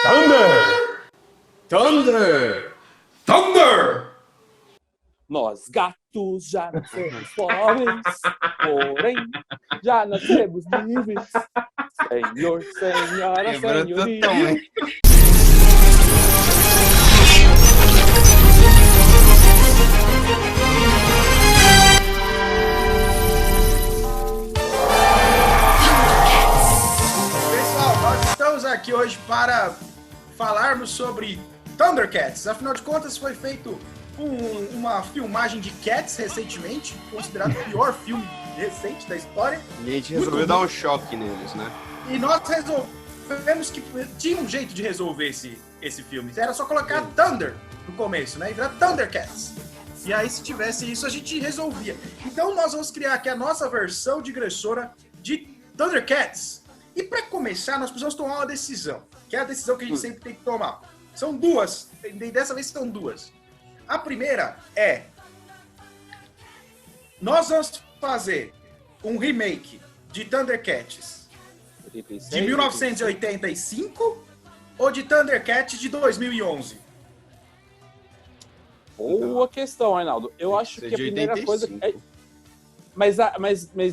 Thunder! Thunder! Thunder! Nós gatos já nascemos pobres, porém já nascemos livres. Senhor, senhora, Quebrou senhoria. totalmente. Pessoal, nós estamos aqui hoje para falarmos sobre Thundercats. Afinal de contas, foi feito uma filmagem de Cats recentemente, considerado o pior filme recente da história. E a gente resolveu dar um choque neles, né? E nós resolvemos que tinha um jeito de resolver esse filme. Era só colocar Thunder no começo, né? E virar Thundercats. E aí, se tivesse isso, a gente resolvia. Então, nós vamos criar aqui a nossa versão digressora de Thundercats. E para começar, nós precisamos tomar uma decisão, que é a decisão que a gente sempre tem que tomar. São duas, e dessa vez são duas. A primeira é: nós vamos fazer um remake de Thundercats 86, de 1985 ou de Thundercats de 2011? Boa questão, Arnaldo. Eu acho que a de primeira 85. coisa... Mas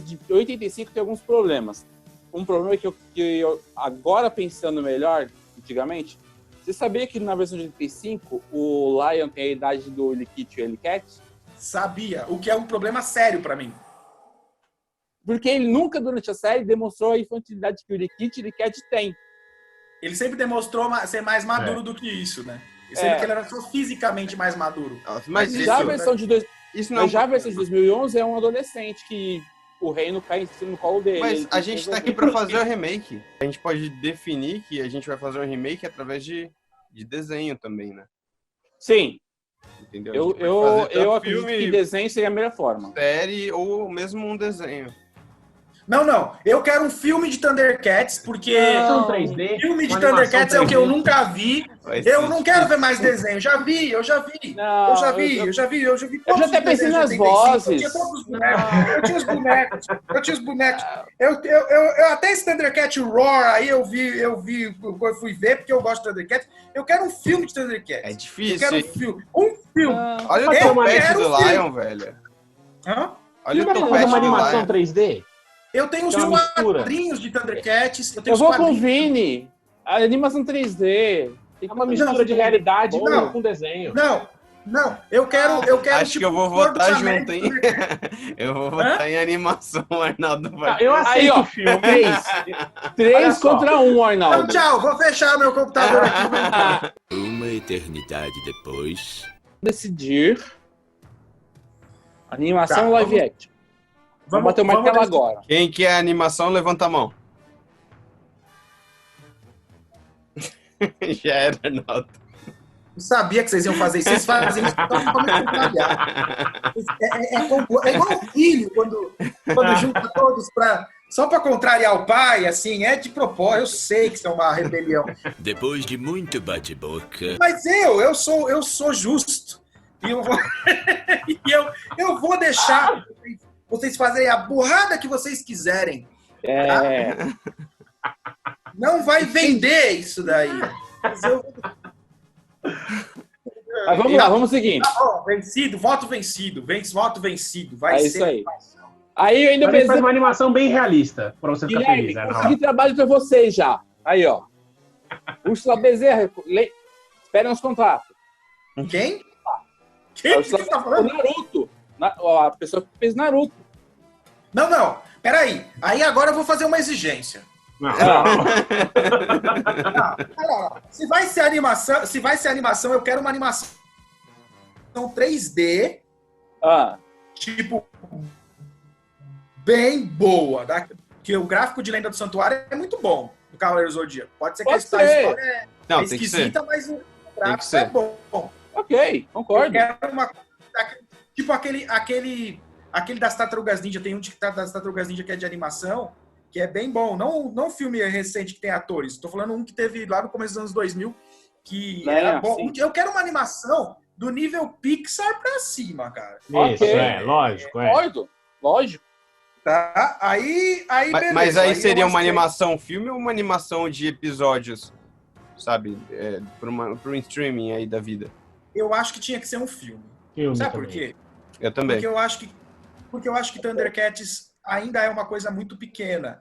de 85 tem alguns problemas. Um problema é que eu agora pensando melhor, antigamente, você sabia que na versão de 85 o Lion tem a idade do Lickit e o Ellicat? Sabia, o que é um problema sério para mim. Porque ele nunca, durante a série, demonstrou a infantilidade que o Lickit e o Ellicat tem. Ele sempre demonstrou ser mais maduro do que isso, né? Sendo que ele era só fisicamente mais maduro. Mas Já a versão de isso não... já a versão de 2011 é um adolescente que o reino cai em cima no colo dele. Mas a gente tá aqui pra fazer o remake. A gente pode definir que a gente vai fazer um remake através de desenho também, né? Sim, Entendeu? eu acredito que desenho seria a melhor forma. Série ou mesmo um desenho. Não. Eu quero um filme de Thundercats, porque Animação 3D. filme de Uma Thundercats animação é o que eu 3D. nunca vi. Eu não quero ver mais desenho. Eu já vi. Não, Eu já vi eu todos já até os pensei desenhos nas de 85. vozes. Eu tinha todos os bonecos. Eu tinha os bonecos. Eu até esse Thundercat Roar aí eu fui ver porque eu gosto de Thundercats. Eu quero um filme de Thundercats. É Eu difícil, quero um hein? filme. Um filme. Olha o Eu topete quero do um filme. Lion, velho. Hã? Olha o Fazer topete uma do animação Lion. 3D? Eu tenho os É uma mistura. quadrinhos de Thundercats. Eu tenho Eu os vou com o quadrinhos. Vini. A animação 3D. É uma mistura de realidade com desenho. Não. Eu quero Acho tipo, que eu vou Cor dos votar Anéis junto, de hein? Thundercats. Eu vou votar em animação, o Arnaldo vai. Eu Aí, aceito ó, o filme. 3 só. contra 1, Então, Arnaldo. tchau. Vou fechar meu computador aqui. Uma eternidade depois. Decidir. Animação Tá, live action. Vamos bater o martelo decidir. agora. Quem quer a animação, levanta a mão. Já era, Arnaldo. Eu sabia que vocês iam fazer isso. Vocês fazem isso pra contrariar. É igual o filho, quando junta todos só para contrariar o pai, assim, é de propósito. Eu sei que isso é uma rebelião. Depois de muito bate-boca, Mas eu sou justo. E eu vou deixar vocês fazerem a burrada que vocês quiserem. É. Não vai vender isso daí. Mas Mas vamos lá, vamos seguindo. Ó, vencido, voto vencido. Voto vencido. Vai É ser. isso aí. Aí eu ainda Mas ele faz pensei. uma animação bem realista, pra você ficar Guilherme, feliz, Arnaldo. consegui trabalho pra vocês já. Aí, ó. Úrsula Bezerra, espera nos contratos. Quem? Quem que você tá O falando? Naruto. A pessoa que fez Naruto. Não. Peraí. Aí agora eu vou fazer uma exigência. Não. Não. Se vai ser animação, eu quero uma animação 3D, Ah, tipo, bem boa. Que o gráfico de Lenda do Santuário é muito bom, do Cavaleiro do Zodíaco. Pode ser que Pode a ser. história é Não, tem que ser. esquisita, mas o que gráfico ser. é bom. ok, Eu concordo. quero tipo aquele das Tartarugas Ninja, tem um das Tartarugas Ninja que é de animação, que é bem bom. Não filme recente que tem atores. Estou falando um que teve lá no começo dos anos 2000, que era bom. sim. Eu quero uma animação do nível Pixar pra cima, cara. Isso, Ok. lógico. Concordo, lógico. Tá? Aí beleza. Mas aí eu seria uma acho que- animação filme ou uma animação de episódios? sabe? Pra um streaming aí da vida. Eu acho que tinha que ser um filme. Sabe por quê? Eu também. Porque eu acho que Thundercats ainda é uma coisa muito pequena.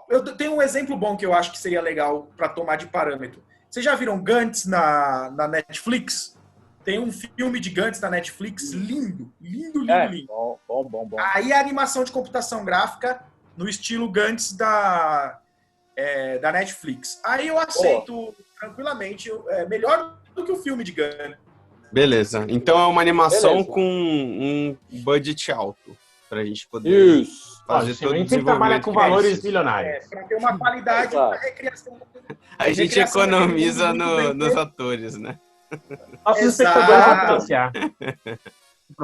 Eu tenho um exemplo bom que eu acho que seria legal para tomar de parâmetro. Vocês já viram Gantz na Netflix? Tem um filme de Gantz na Netflix lindo. Lindo. Bom. Aí a animação de computação gráfica no estilo Gantz da Netflix. Aí eu aceito tranquilamente. Melhor do que o filme de Gantz. Beleza. Então é uma animação com um budget alto. Pra gente poder fazer todo o desenvolvimento. A gente sempre trabalha com valores milionários. Pra ter uma qualidade para recriação. A gente economiza nos atores, né? Nossos espectadores vão financiar.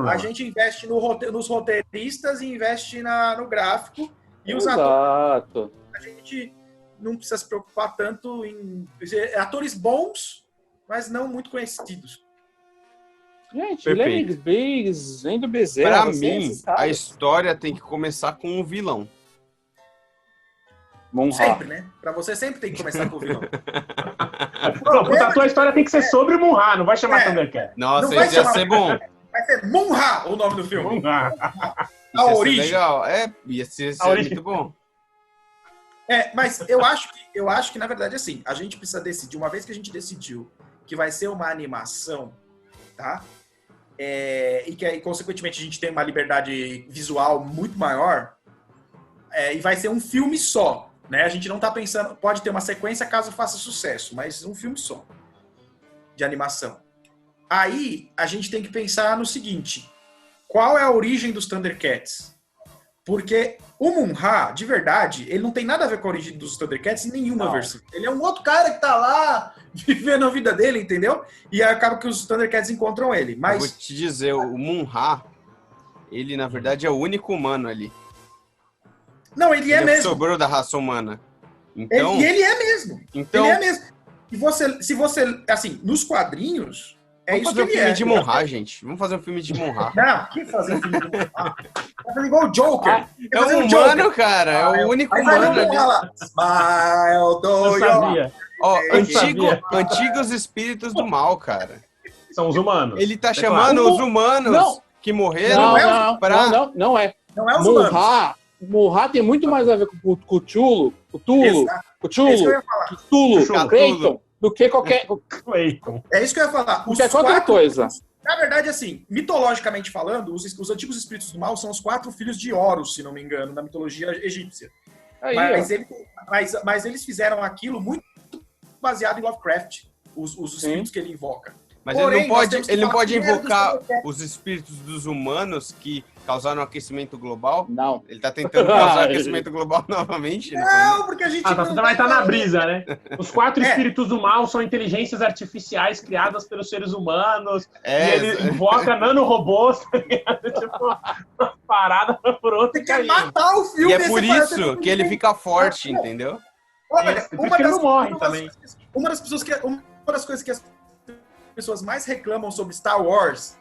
A gente investe nos roteiristas e investe no gráfico. E os atores. A gente não precisa se preocupar tanto em atores bons, mas não muito conhecidos. Gente, Lemmings, Biggs, Endo Bezerra. Pra mim, a história tem que começar com um vilão. Sempre, né? Pra você sempre tem que começar com o vilão. A tua história tem que ser sobre o Munra, não vai chamar Thundercats. Nossa, isso ia ser bom. Vai ser Munra o nome do filme. A origem. Legal. Ia ser muito bom. Mas eu acho que, na verdade, assim, a gente precisa decidir, uma vez que a gente decidiu que vai ser uma animação, tá? E que aí, consequentemente, a gente tem uma liberdade visual muito maior, e vai ser um filme só, né? A gente não tá pensando, pode ter uma sequência caso faça sucesso, mas um filme só de animação. Aí a gente tem que pensar no seguinte: qual é a origem dos Thundercats? Porque o Munra, de verdade, ele não tem nada a ver com a origem dos Thundercats em nenhuma versão. Ele é um outro cara que tá lá vivendo a vida dele, entendeu? E aí acaba que os Thundercats encontram ele. Mas... Eu vou te dizer, o Munra, ele na verdade é o único humano ali. Não, ele é mesmo. Sobrou da raça humana. Então... Ele é mesmo. Então... Ele é mesmo. E se você, assim, nos quadrinhos... Vamos fazer um filme de Munra, gente. Vamos fazer um filme de Munra. Não, que fazer um filme de Munra? Tá fazendo igual o Joker. É um humano, cara. É o único humano ali. Smile, eu sabia. Antigos espíritos do mal, cara. São os humanos. Ele tá chamando os humanos que morreram Não é. Não é os humanos. Munra tem muito mais a ver com o Cthulhu, Clayton, do que qualquer... É isso que eu ia falar. É qualquer coisa. Na verdade, assim, mitologicamente falando, os antigos espíritos do mal são os 4 filhos de Horus, se não me engano, na mitologia egípcia. Mas eles fizeram aquilo muito baseado em Lovecraft, os espíritos que ele invoca. Mas porém, ele não pode invocar os espíritos dos humanos que causaram aquecimento global? Não. Ele tá tentando causar aquecimento global novamente? Não, porque a gente vai estar na brisa, né? Os 4 espíritos do mal são inteligências artificiais criadas pelos seres humanos. E ele invoca nanorobôs, tipo, uma parada por outra. Você quer matar o filme. E é por isso que ele fica forte, entendeu? Olha, uma das coisas que as pessoas mais reclamam sobre Star Wars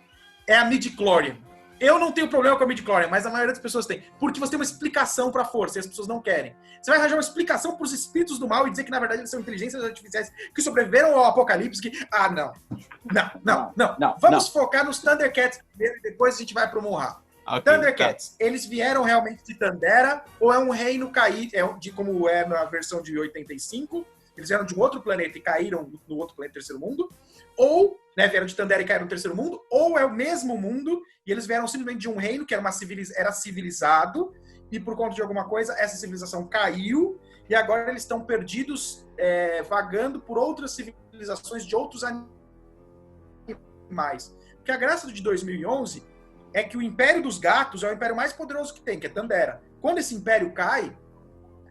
é a midi-chlorian. Eu não tenho problema com a midi-chlorian, mas a maioria das pessoas tem. Porque você tem uma explicação pra força e as pessoas não querem. Você vai arranjar uma explicação pros espíritos do mal e dizer que, na verdade, eles são inteligências artificiais que sobreviveram ao apocalipse. Não. Vamos focar nos Thundercats primeiro e depois a gente vai pro Munra. Okay, Thundercats, eles vieram realmente de Thundera ou é um reino caído, como é na versão de 85, eles vieram de um outro planeta e caíram no outro planeta, terceiro mundo, ou vieram de Thundera e caíram no terceiro mundo, ou é o mesmo mundo e eles vieram simplesmente de um reino que era civilizado e por conta de alguma coisa essa civilização caiu e agora eles estão perdidos, vagando por outras civilizações de outros animais. Porque a graça de 2011 é que o Império dos Gatos é o império mais poderoso que tem, que é Thundera. Quando esse império cai,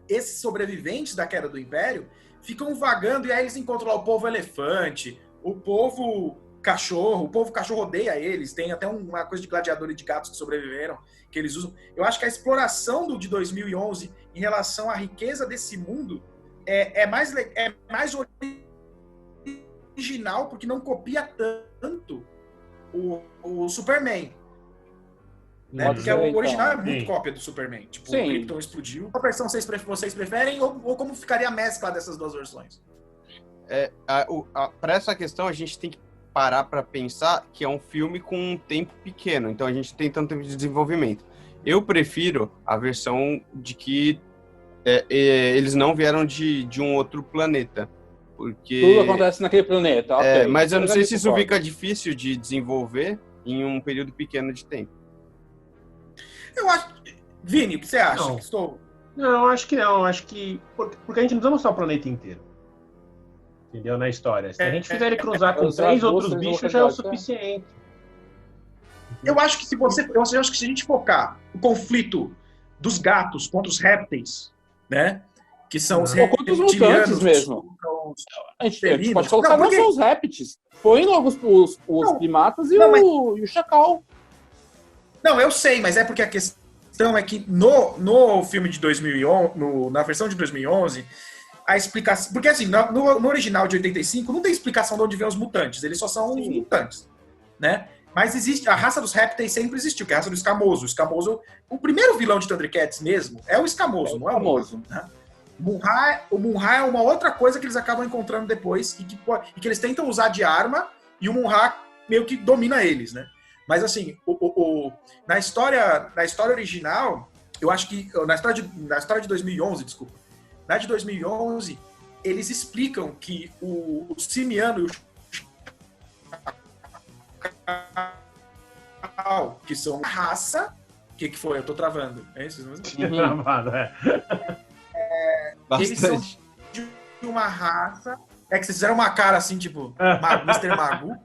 esses sobreviventes da queda do império ficam vagando e aí eles encontram lá o povo elefante, o povo cachorro odeia eles, tem até uma coisa de gladiador e de gatos que sobreviveram, que eles usam. Eu acho que a exploração de 2011 em relação à riqueza desse mundo é mais original, porque não copia tanto o Superman. Né? Porque o original é muito cópia do Superman. Tipo, o Krypton explodiu. Qual versão vocês preferem ou como ficaria a mescla dessas duas versões? Para essa questão, a gente tem que parar para pensar que é um filme com um tempo pequeno, então a gente tem tanto tempo de desenvolvimento. Eu prefiro a versão de que eles não vieram de um outro planeta, porque... Tudo acontece naquele planeta, ok. Mas eu não sei se isso fica difícil de desenvolver em um período pequeno de tempo. Eu acho... Vini, o que você acha? Não. Não, acho que não. Acho que... Porque a gente não precisa mostrar o planeta inteiro. Entendeu? Na história. Se a gente fizer ele cruzar com 3 outros bichos, já é o suficiente. Eu acho que se a gente focar o conflito dos gatos contra os répteis, né? Que são os contra os mutantes mesmo. A gente pode colocar não só os répteis. Põe logo os primatas e o chacal. Não, eu sei, mas é porque a questão é que no filme de 2011, na versão de 2011, a explicação... Porque assim, no original de 85, não tem explicação de onde vêm os mutantes. Eles só são os mutantes, né? Mas existe, a raça dos répteis sempre existiu, que é a raça do escamoso. O escamoso, o primeiro vilão de Thundercats mesmo é o escamoso, não é o Munra, né? O Munra é uma outra coisa que eles acabam encontrando depois e que eles tentam usar de arma e o Munra meio que domina eles, né? Mas assim, na história original, eu acho que na história de 2011, desculpa, na de 2011, eles explicam que o Simiano e o Chacal, que são uma raça, o que foi? Eu tô travando. É isso? Travado, Eles são de uma raça. É que vocês fizeram uma cara assim, tipo, Mr. Magu.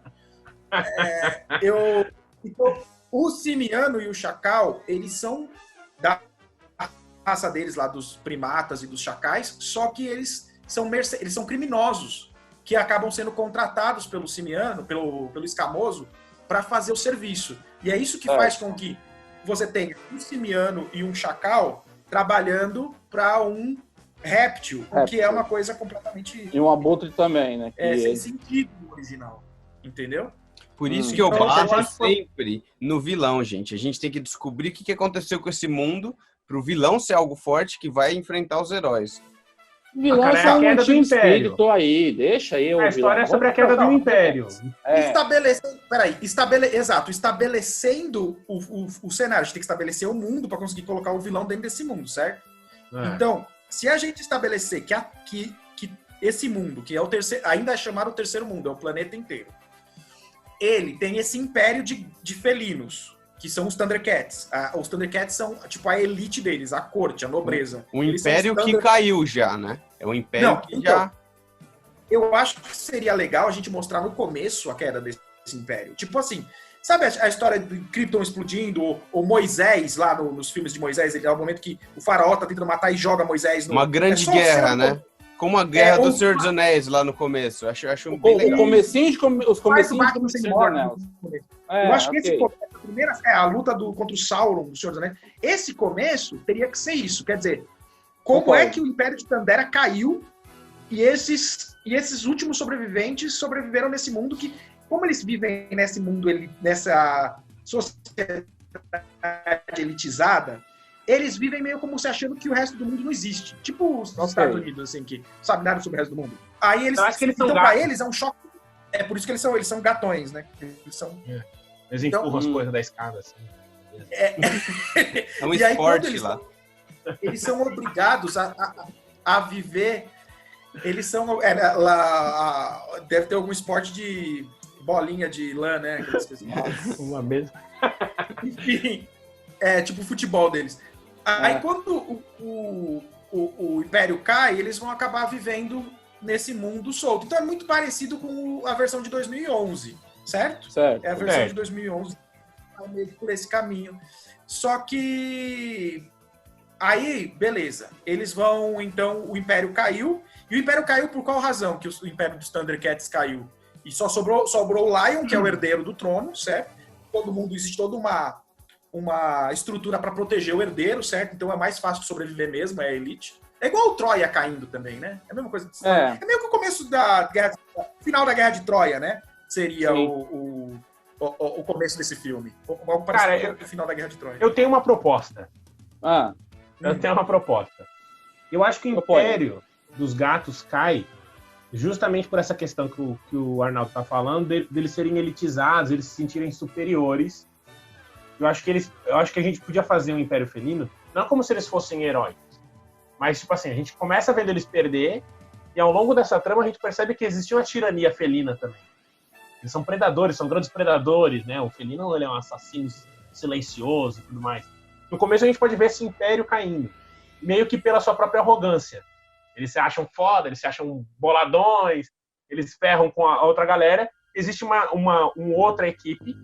Então, o Simiano e o Chacal, eles são da raça deles lá, dos primatas e dos chacais, só que eles são criminosos, que acabam sendo contratados pelo Simiano, pelo Escamoso, para fazer o serviço. E é isso que faz com que você tenha um Simiano e um chacal trabalhando para um réptil, o que é uma coisa completamente... E um abutre também, né? Sem sentido no original, entendeu? Por isso que eu bato sempre no vilão, gente. A gente tem que descobrir o que aconteceu com esse mundo pro vilão ser algo forte que vai enfrentar os heróis. O vilão é a queda do Império. Aí, deixa aí o A história é sobre a queda do Império. Estabelecendo o cenário. A gente tem que estabelecer o mundo para conseguir colocar o vilão dentro desse mundo, certo? Então, se a gente estabelecer que esse mundo, que é o terceiro, ainda é chamado o terceiro mundo, é o planeta inteiro, ele tem esse império de felinos, que são os Thundercats. Os Thundercats são, tipo, a elite deles, a corte, a nobreza. O império que caiu já, né? É um império que já... Eu acho que seria legal a gente mostrar no começo a queda desse império. Tipo assim, sabe a história do Krypton explodindo, ou Moisés, lá nos filmes de Moisés, ele é o momento que o faraó tá tentando matar e joga Moisés no... Uma grande guerra, né? Como a guerra do Senhor dos Anéis lá no começo. Acho bem legal. Os comecinhos do Senhor dos Anéis. Eu acho que esse começo, a primeira a luta contra o Sauron do Senhor dos Anéis, esse começo teria que ser isso. Quer dizer, como é que o Império de Tandera caiu e esses últimos sobreviventes sobreviveram nesse mundo que, como eles vivem nesse mundo, nessa sociedade elitizada, eles vivem meio como se achando que o resto do mundo não existe. Tipo os Estados Unidos, assim, que sabe nada sobre o resto do mundo. Aí eles, então, pra eles é um choque. É por isso que eles são gatões, né? Eles empurram as coisas da escada, assim. É um esporte lá. Eles são obrigados a viver. Eles são. Deve ter algum esporte de bolinha de lã, né? Uma mesma. Enfim, tipo o futebol deles. Aí quando o Império cai, eles vão acabar vivendo nesse mundo solto. Então é muito parecido com a versão de 2011, certo? É a versão de 2011, meio que por esse caminho. Só que aí, beleza. Eles vão, então, o Império caiu. E o Império caiu por qual razão que o Império dos Thundercats caiu? E só sobrou o Lion, que é o herdeiro do trono, certo? Existe toda uma estrutura para proteger o herdeiro, certo? Então é mais fácil sobreviver mesmo, é a elite. É igual o Troia caindo também, né? É a mesma coisa. É meio que o começo da guerra, final da Guerra de Troia, né? Seria o começo desse filme. Algo parecido com o final da Guerra de Troia. Eu tenho uma proposta. Eu tenho uma proposta. Eu acho que o Império dos Gatos cai justamente por essa questão que o Arnaldo está falando, deles serem elitizados, eles se sentirem superiores. Eu acho que a gente podia fazer um Império Felino, não como se eles fossem heróis, mas, tipo assim, a gente começa vendo eles perder, e ao longo dessa trama a gente percebe que existe uma tirania felina também. Eles são predadores, são grandes predadores, né? O felino, ele é um assassino silencioso e tudo mais. No começo a gente pode ver esse império caindo, meio que pela sua própria arrogância. Eles se acham foda, eles se acham boladões, eles ferram com a outra galera. Existe uma outra equipe,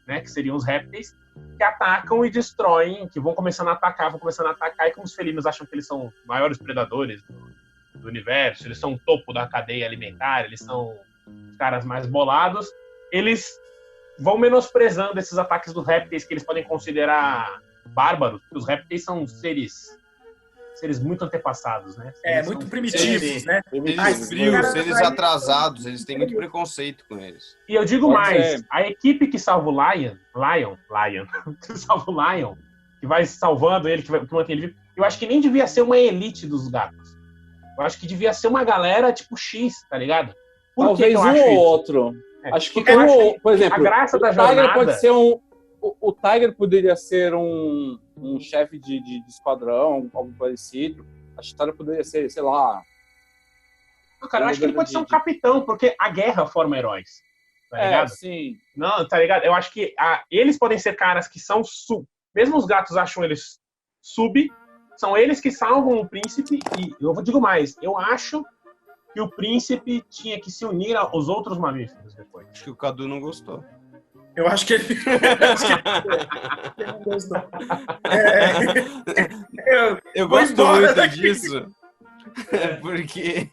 né, que seriam os répteis, que atacam e destroem, que vão começando a atacar, e como os felinos acham que eles são os maiores predadores do universo, eles são o topo da cadeia alimentar, eles são os caras mais bolados, eles vão menosprezando esses ataques dos répteis que eles podem considerar bárbaros, porque os répteis são seres muito antepassados, né? Muito primitivos, né? Seres atrasados, eles têm muito preconceito com eles. E eu digo mais, a equipe que salva o Lion, que salva o Lion, que vai salvando ele, que mantém ele vivo, eu acho que nem devia ser uma elite dos gatos. Eu acho que devia ser uma galera tipo X, tá ligado? Talvez um ou outro. Acho que, por exemplo, a graça da Tiger jornada pode ser o Tiger poderia ser um chefe de esquadrão, algo parecido. A história poderia ser, sei lá... Não, cara, eu acho que ele pode ser um capitão, porque a guerra forma heróis. Tá ligado? Sim. Não, tá ligado? Eu acho que eles podem ser caras que são mesmo os gatos acham eles são eles que salvam o príncipe, e eu digo mais, eu acho que o príncipe tinha que se unir aos outros mamíferos depois. Acho que o Cadu não gostou. Eu acho que ele não gostou. Eu gosto muito disso, porque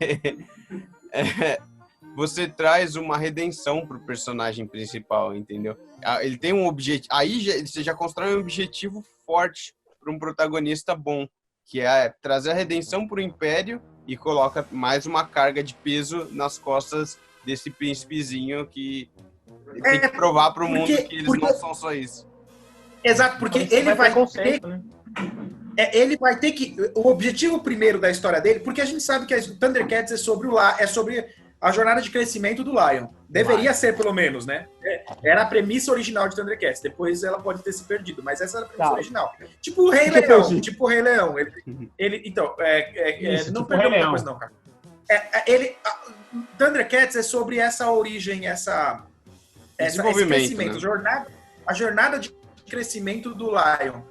você traz uma redenção pro personagem principal, entendeu? Ele tem um objetivo. Aí você já constrói um objetivo forte para um protagonista bom, que é trazer a redenção pro Império e coloca mais uma carga de peso nas costas desse príncipezinho que tem que provar pro mundo que eles não são só isso. Exato, porque ele vai ter... né? Ele vai ter que... O objetivo primeiro da história dele, porque a gente sabe que a Thundercats é sobre a jornada de crescimento do Lion. Deveria ser, pelo menos, né? Era a premissa original de Thundercats. Depois ela pode ter se perdido, mas essa era a premissa original. Tipo o Rei Leão. Então, Isso, não tipo perdeu muita Leão. coisa, não, cara. Thundercats é sobre essa origem, esse crescimento, né? A jornada de crescimento do Lion.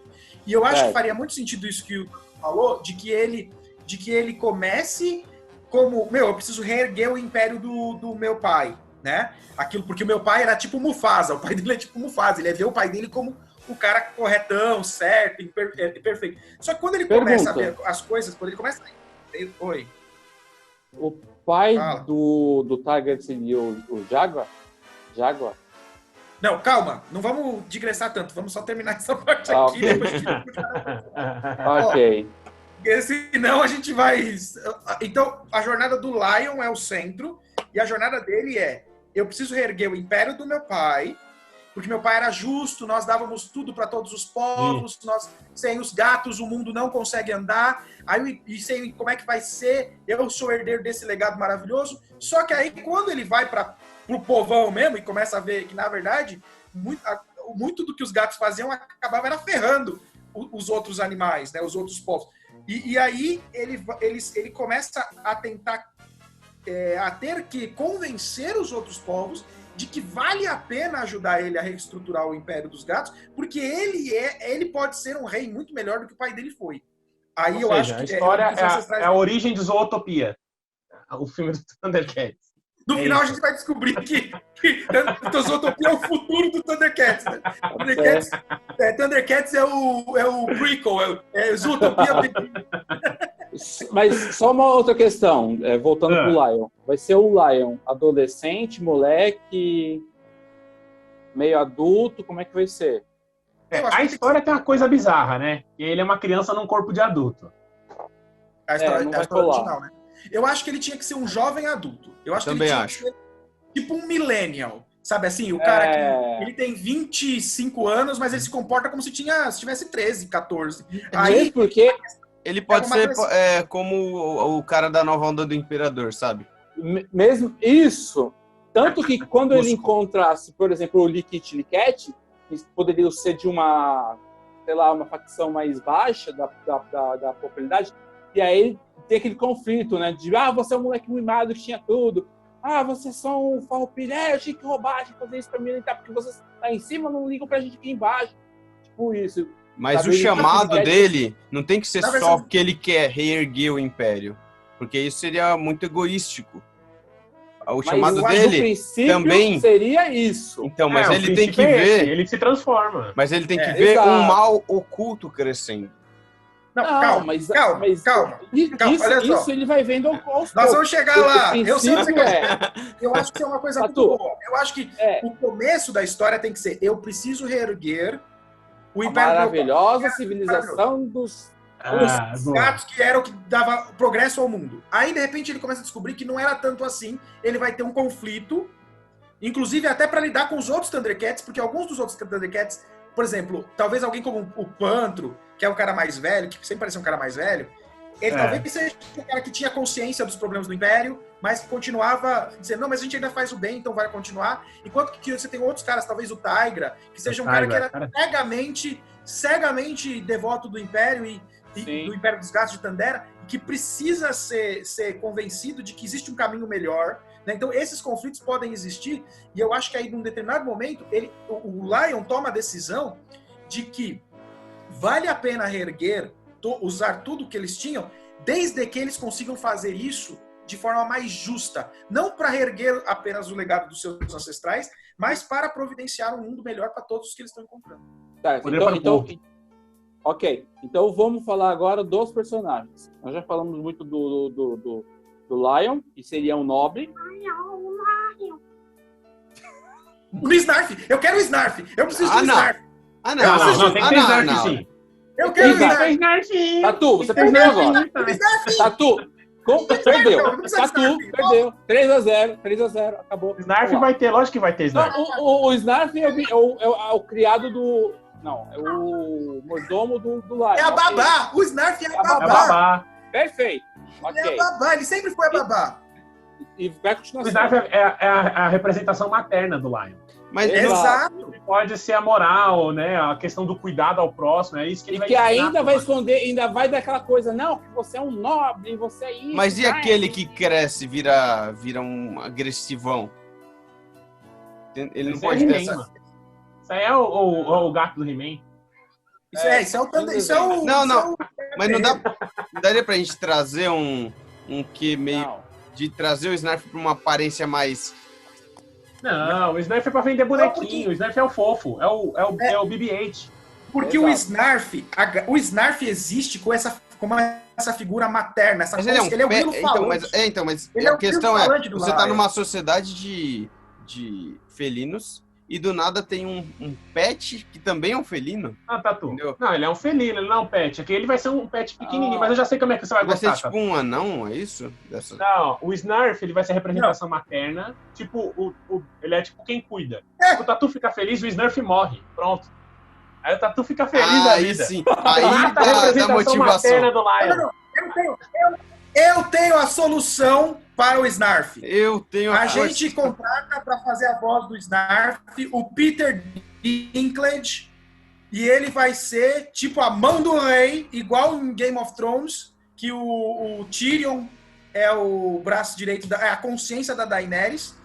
E eu acho que faria muito sentido isso que o falou, de que ele comece como, eu preciso reerguer o império do meu pai, né? Aquilo, porque o meu pai era tipo Mufasa, o pai dele é tipo Mufasa, ele vê o pai dele como o cara corretão, certo, perfeito. Só que quando ele começa a ver as coisas, quando ele começa a... Oi. O pai do Tiger seria o Jaguar? Jaguar? Não, calma, não vamos digressar tanto, vamos só terminar essa parte aqui, depois a gente... Ok. Porque senão a gente vai... Então, a jornada do Lion é o centro, e a jornada dele é: eu preciso reerguer o império do meu pai, porque meu pai era justo, nós dávamos tudo para todos os povos, sem os gatos o mundo não consegue andar, e sem como é que vai ser, eu sou herdeiro desse legado maravilhoso. Só que aí, quando ele vai para o povão mesmo, e começa a ver que, na verdade, muito do que os gatos faziam acabava era ferrando os outros animais, né, os outros povos. E aí ele começa a tentar a ter que convencer os outros povos de que vale a pena ajudar ele a reestruturar o Império dos Gatos, porque ele pode ser um rei muito melhor do que o pai dele foi. Aí eu acho que a história é a origem de Zootopia, o filme do Thundercats. No final a gente vai descobrir que Zootopia é o futuro do Thundercats. Né? Thundercats é o prequel, é Zootopia. Mas só uma outra questão, voltando pro Lion. Vai ser o Lion adolescente, moleque, meio adulto, como é que vai ser? A história tem uma coisa bizarra, né? Ele é uma criança num corpo de adulto. A história original, né? Eu acho que ele tinha que ser um jovem adulto. Eu acho Também que ele tinha que ser tipo um millennial. Sabe assim, o cara que ele tem 25 anos, mas ele se comporta como se tivesse 13, 14. Aí, porque ele pode ser como o cara da nova onda do Imperador, sabe? Mesmo isso, tanto que quando ele encontrasse, por exemplo, o Liquid Liquet, que poderia ser de uma, sei lá, uma facção mais baixa da popularidade, e aí tem aquele conflito, né? De, você é um moleque mimado que tinha tudo. Você é só um farroupilha. Eu tinha que roubar, tinha que fazer isso pra mim, porque vocês lá em cima não ligam pra gente aqui embaixo. Tipo isso. Mas sabe, o chamado dele não tem que ser só porque ele quer reerguer o Império. Porque isso seria muito egoístico. O chamado dele também seria isso. Então, mas ele tem que ver. Ele se transforma. Mas ele tem que ver um mal oculto crescendo. Não, calma. Isso ele vai vendo aos poucos. Nós vamos chegar lá. Eu sei que você quer. Eu acho que é uma coisa muito boa. Eu acho que o começo da história tem que ser: eu preciso reerguer o Império. A maravilhosa civilização dos gatos, que era o que dava progresso ao mundo. Aí, de repente, ele começa a descobrir que não era tanto assim. Ele vai ter um conflito, inclusive até para lidar com os outros Thundercats, porque alguns dos outros Thundercats, por exemplo, talvez alguém como o Pantro, que é o cara mais velho, que sempre parecia um cara mais velho, ele talvez seja um cara que tinha consciência dos problemas do Império, mas continuava dizendo, não, mas a gente ainda faz o bem, então vai continuar. Enquanto que você tem outros caras, talvez o Tigra, que seja um cara que era cegamente devoto do Império e do Império dos Gatos de Tandera, e que precisa ser convencido de que existe um caminho melhor, né? Então, esses conflitos podem existir, e eu acho que aí, num determinado momento, o Lion toma a decisão de que vale a pena reerguer, usar tudo que eles tinham, desde que eles consigam fazer isso de forma mais justa. Não para reerguer apenas o legado dos seus ancestrais, mas para providenciar um mundo melhor para todos os que eles estão encontrando. Certo, ok, então vamos falar agora dos personagens. Nós já falamos muito do Lion, que seria um nobre. O Snarf! Eu quero o Snarf! Eu preciso do Snarf! Não, tem que ter Snarf sim. Eu quero o Snarf! Tatu, você perdeu agora. Tatu, perdeu. Tatu, perdeu. 3-0, acabou. Snarf vai ter, lógico que vai ter Snarf. O Snarf é o criado do... Não, é o mordomo do Lion. É a babá! O Snarf é a babá! Perfeito. Ele é a babá, ele sempre foi a babá. E vai continuar. O Snarf é a representação materna do Lion. Mas exato. Pode ser a moral, né? A questão do cuidado ao próximo, é isso que ele vai ensinar, ainda vai esconder, ainda vai dar aquela coisa, não, que você é um nobre, você é isso. Mas e aquele que cresce, vira um agressivão? Ele não pode ter essa... Isso aí é o gato do He-Man. Isso é o Thunder. Não. Mas não daria pra gente trazer um que meio... Não. De trazer o Snarf pra uma aparência mais... Não, o Snarf é pra vender bonequinho. O Snarf é o fofo. É o BB-8. Porque o Snarf existe com essa figura materna. Essa mas coisa, ele é o grilo falante. Mas a questão é, você tá numa sociedade de felinos e do nada tem um pet que também é um felino. Tatu. Entendeu? Não, ele é um felino, ele não é um pet. Aqui ele vai ser um pet pequenininho, mas eu já sei como é que você vai gostar. Vai ser tipo um anão, é isso? Não, o Snarf, ele vai ser a representação materna. Tipo, ele é tipo quem cuida. O Tatu fica feliz, o Snarf morre. Pronto. Aí o Tatu fica feliz da vida. Sim. Aí dá motivação. Do Lion. Eu tenho a solução para o Snarf. A gente contrata para fazer a voz do Snarf o Peter Dinklage, e ele vai ser tipo a mão do rei, igual em Game of Thrones, que o Tyrion é o braço direito, é a consciência da Daenerys.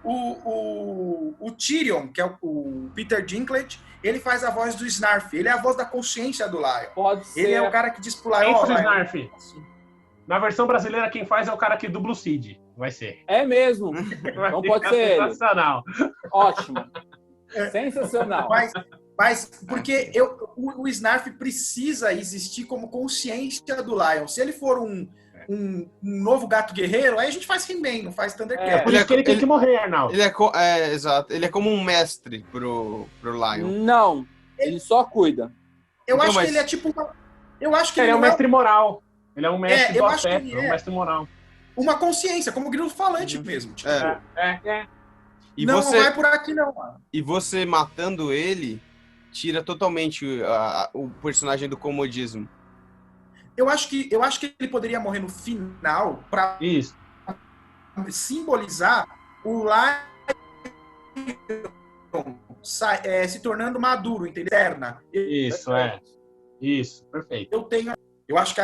O Tyrion, que é o Peter Dinklage, ele faz a voz do Snarf. Ele é a voz da consciência do Lion. Pode ser. Ele é o cara que diz pro Lion... Quem foi o Snarf? Na versão brasileira, quem faz é o cara que dubla o Cid. Vai ser. É mesmo. Não pode ser ele. Sensacional. Ótimo. Sensacional. Mas porque o Snarf precisa existir como consciência do Lion. Se ele for um novo gato guerreiro, aí a gente faz He-Man, não faz Thundercat. Por isso que ele tem que morrer, Arnaldo. Exato. Ele é como um mestre pro Lion. Não. Ele só cuida. Eu acho que ele é tipo... Eu acho que ele é um mestre moral. Ele é um mestre do afeto, um mestre moral. Uma consciência, como o grilo falante mesmo. Tipo, E não vai por aqui, não, mano. E você matando ele, tira totalmente o personagem do comodismo. Eu acho que ele poderia morrer no final pra... Isso. simbolizar o Lion se tornando maduro, entendeu? Isso, Isso, perfeito. Eu acho que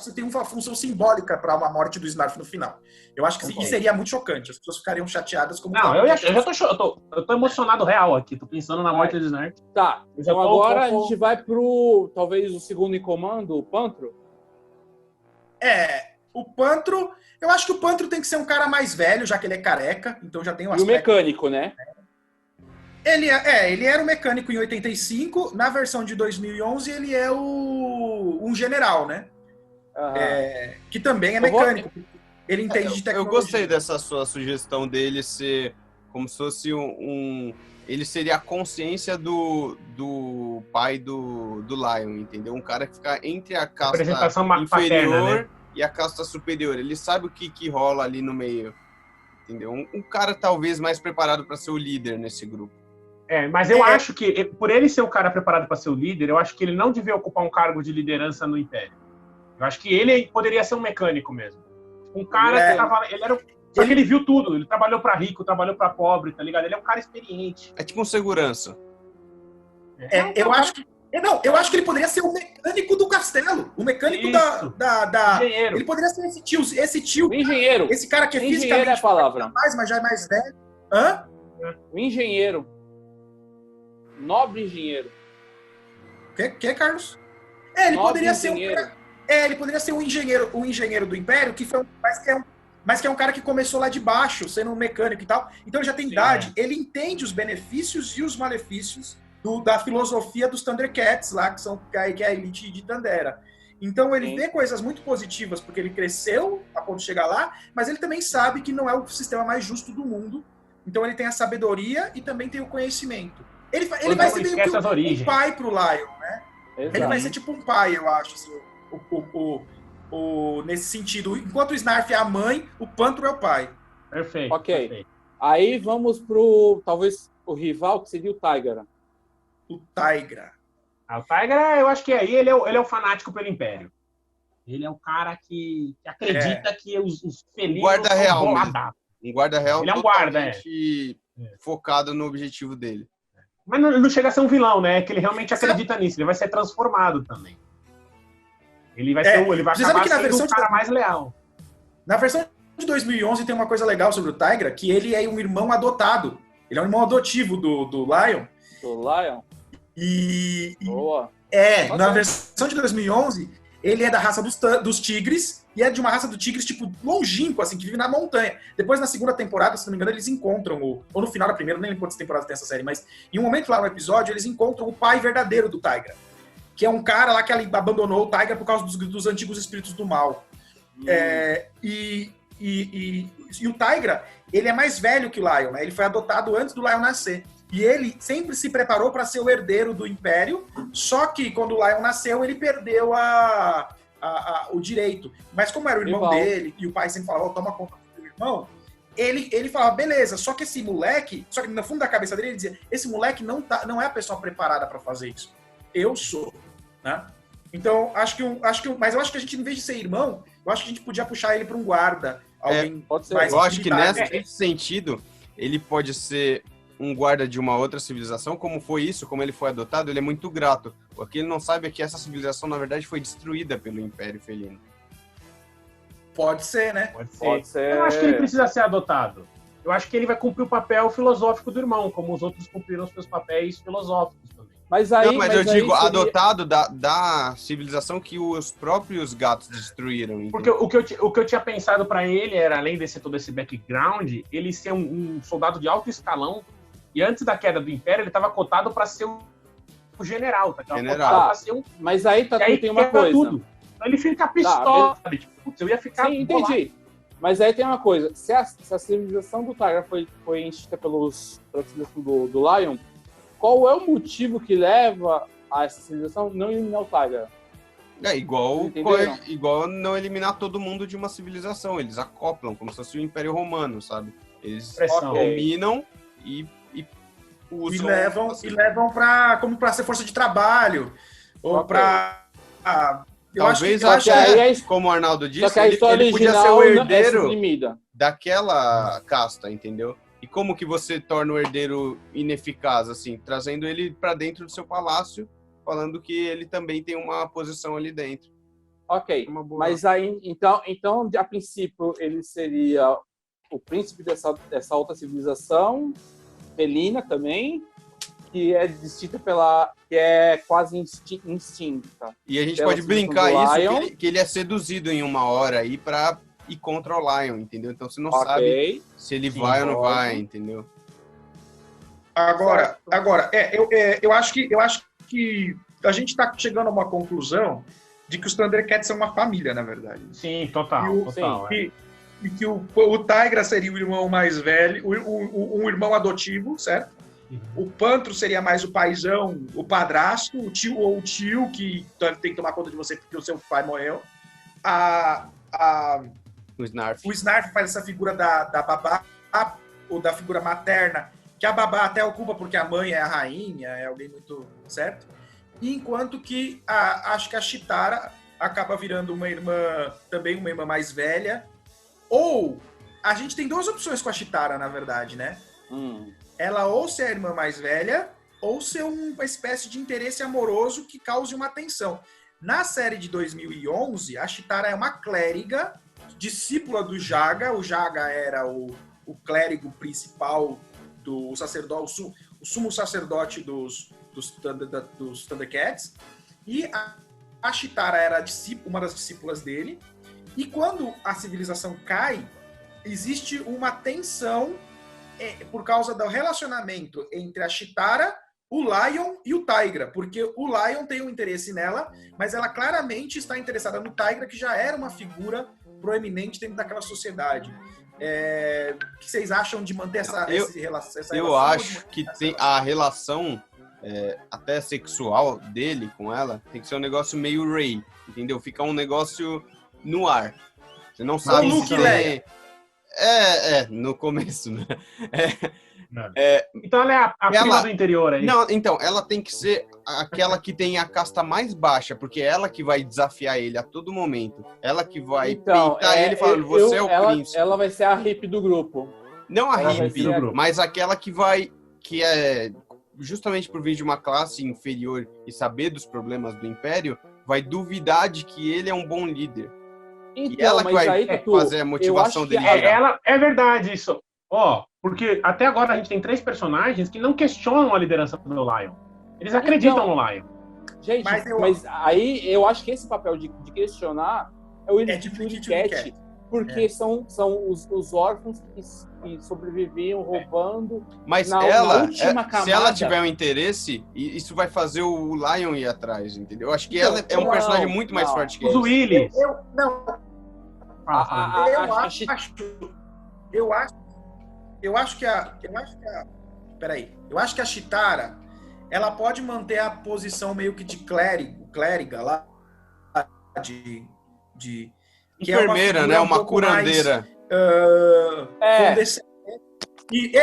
você tem uma função simbólica para uma morte do Snarf no final. Eu acho que isso seria muito chocante. As pessoas ficariam chateadas como... Não, eu tô emocionado real aqui. Tô pensando na morte do Snarf. Tá, então agora a gente vai pro, talvez, o segundo em comando, o Pantro. O Pantro... Eu acho que o Pantro tem que ser um cara mais velho, já que ele é careca. Então já tem um aspecto... E o mecânico, né? Ele era um mecânico em 85. Na versão de 2011, ele é um general, né? Que também é mecânico. Ele entende de tecnologia. Eu gostei dessa sua sugestão dele ser como se fosse ele seria a consciência do pai do Lion, entendeu? Um cara que fica entre a casta inferior paterna, né? E a casta superior. Ele sabe o que rola ali no meio, entendeu? Um cara talvez mais preparado para ser o líder nesse grupo. Mas eu acho que, por ele ser um cara preparado para ser o líder, eu acho que ele não devia ocupar um cargo de liderança no Império. Eu acho que ele poderia ser um mecânico mesmo. Um cara que tava... Só que ele viu tudo. Ele trabalhou para rico, trabalhou para pobre, tá ligado? Ele é um cara experiente. É tipo um segurança. Eu acho que ele poderia ser o mecânico do castelo. O mecânico da... Engenheiro. Ele poderia ser esse tio. O engenheiro. Esse cara que é Engenheiro fisicamente é a palavra. mas já é mais velho. Hã? O engenheiro. Nobre engenheiro. Que, Carlos? Ele Nobre poderia engenheiro. ser ele poderia ser o engenheiro do Império, mas que é um cara que começou lá de baixo, sendo um mecânico e tal. Então ele já tem idade. Ele entende os benefícios e os malefícios da filosofia dos Thundercats lá, que é a elite de Tandera. Então ele vê coisas muito positivas, porque ele cresceu a ponto de chegar lá, mas ele também sabe que não é o sistema mais justo do mundo. Então ele tem a sabedoria e também tem o conhecimento. Ele vai ser meio que um pai pro Lion, né? Exato. Ele vai ser tipo um pai, eu acho, assim, nesse sentido. Enquanto o Snarf é a mãe, o Pantro é o pai. Perfeito. Ok. Perfeito. Aí vamos pro, talvez, o rival, que seria o Tigra. O Tigra. O Tigra, eu acho que aí ele é o fanático pelo Império. Ele é o cara que acredita que os felinos guarda real, um guarda real. Ele é um guarda, focado no objetivo dele. Mas não chega a ser um vilão, né? Que ele realmente acredita nisso. Ele vai ser transformado também. Ele vai acabar sendo o cara mais leal. Na versão de 2011 tem uma coisa legal sobre o Tigra, que ele é um irmão adotado. Ele é um irmão adotivo do Lion. Do Lion? Boa. Na versão de 2011, ele é da raça dos tigres, e é de uma raça do tigres, tipo, longínquo, assim, que vive na montanha. Depois, na segunda temporada, se não me engano, eles encontram, ou no final da primeira, nem lembro quantas temporadas tem essa série, mas em um momento lá no episódio, eles encontram o pai verdadeiro do Tigra, que é um cara lá que abandonou o Tigra por causa dos antigos espíritos do mal. E o Tigra, ele é mais velho que o Lion, né? Ele foi adotado antes do Lion nascer. E ele sempre se preparou para ser o herdeiro do Império, só que quando o Lion nasceu, ele perdeu o direito. Mas como era o irmão dele, e o pai sempre falava, toma conta do irmão, ele falava, beleza, só que esse moleque, só que no fundo da cabeça dele, ele dizia, esse moleque não é a pessoa preparada para fazer isso. Eu sou, né? Então, mas eu acho que a gente, em vez de ser irmão, eu acho que a gente podia puxar ele para um guarda. Alguém pode ser. Eu acho que nesse sentido, ele pode ser um guarda de uma outra civilização, como ele foi adotado, ele é muito grato, porque ele não sabe que essa civilização, na verdade, foi destruída pelo Império Felino. Pode ser, né? Pode ser. Eu não acho que ele precisa ser adotado. Eu acho que ele vai cumprir o papel filosófico do irmão, como os outros cumpriram os seus papéis filosóficos também. Mas eu digo, seria... adotado da civilização que os próprios gatos destruíram. Porque o que eu tinha pensado pra ele era, além de ser todo esse background, ele ser um soldado de alto escalão. E antes da queda do Império, ele estava cotado para ser o general. Mas aí tem uma coisa. Tudo. Então ele fica pistola, sabe? Tipo, putz, eu ia ficar... Sim, entendi. Mas aí tem uma coisa. Se a civilização do Tigra foi enchida pela civilização do Lion, qual é o motivo que leva a essa civilização não eliminar o Tigra? Igual não eliminar todo mundo de uma civilização. Eles acoplam, como se fosse o Império Romano, sabe? Eles dominam e usam... E levam como para ser força de trabalho. Ou para Talvez Só que aí como o Arnaldo disse, só que a história ele podia ser original o é herdeiro suprimida. daquela casta, entendeu? E como que você torna o herdeiro ineficaz, assim? Trazendo ele pra dentro do seu palácio, falando que ele também tem uma posição ali dentro. Ok, Uma boa. mas aí, então, a princípio, ele seria o príncipe dessa outra civilização, felina também, que é distinta que é quase instinta. E a gente Pela pode civilização brincar do isso, Lion. que ele é seduzido em uma hora aí pra ir contra o Lion, entendeu? Então você não sabe Ok. se ele Sim, vai ou não pode. vai, entendeu? Agora, eu acho que a gente está chegando a uma conclusão de que os Thundercats são uma família, na verdade. Sim, total. E que o Tigra seria o irmão mais velho, um irmão adotivo, certo? O Pantro seria mais o paizão, o padrasto, o tio que tem que tomar conta de você porque o seu pai morreu. O Snarf. O Snarf faz essa figura da babá, ou da figura materna, que a babá até ocupa porque a mãe é a rainha, é alguém muito certo. E enquanto que acho que a Chitara acaba virando uma irmã, também uma irmã mais velha. Ou a gente tem duas opções com a Chitara, na verdade, né? Ela ou ser a irmã mais velha, ou ser uma espécie de interesse amoroso que cause uma tensão. Na série de 2011, a Chitara é uma clériga, discípula do Jaga. O Jaga era o clérigo principal do sacerdote, o sumo sacerdote dos Thundercats. E a Chitara era uma das discípulas dele. E quando a civilização cai, existe uma tensão por causa do relacionamento entre a Chitara, o Lion e o Tigra, porque o Lion tem um interesse nela, mas ela claramente está interessada no Tigra, que já era uma figura proeminente dentro daquela sociedade. O que vocês acham de manter essa relação? Eu acho que tem a relação até sexual dele com ela tem que ser um negócio meio Rey, entendeu? Fica um negócio no ar. Você não sabe Luke se e Leia. No começo, né? Então ela é a prima do interior aí. Não, então, ela tem que ser aquela que tem a casta mais baixa, porque é ela que vai desafiar ele a todo momento. Ela que vai peitar ele falando, você é o príncipe. Ela vai ser a hippie do grupo. Não a Ela hippie, vai ser mas aquela que é justamente por vir de uma classe inferior e saber dos problemas do Império, vai duvidar de que ele é um bom líder. Então, e ela que vai aí, fazer a motivação dele. É verdade isso. Porque até agora a gente tem 3 personagens que não questionam a liderança do Lion. Eles acreditam no Lion. Gente, mas aí eu acho que esse papel de questionar é o Willy Cat, porque são os órfãos que sobreviviam roubando. Mas na última camada. Se ela tiver um interesse, isso vai fazer o Lion ir atrás, entendeu? Eu acho que ela é um personagem muito mais forte que ele. Os Willy. Eu acho que a Chitara, ela pode manter a posição meio que de clériga lá, de enfermeira, né? Uma curandeira. E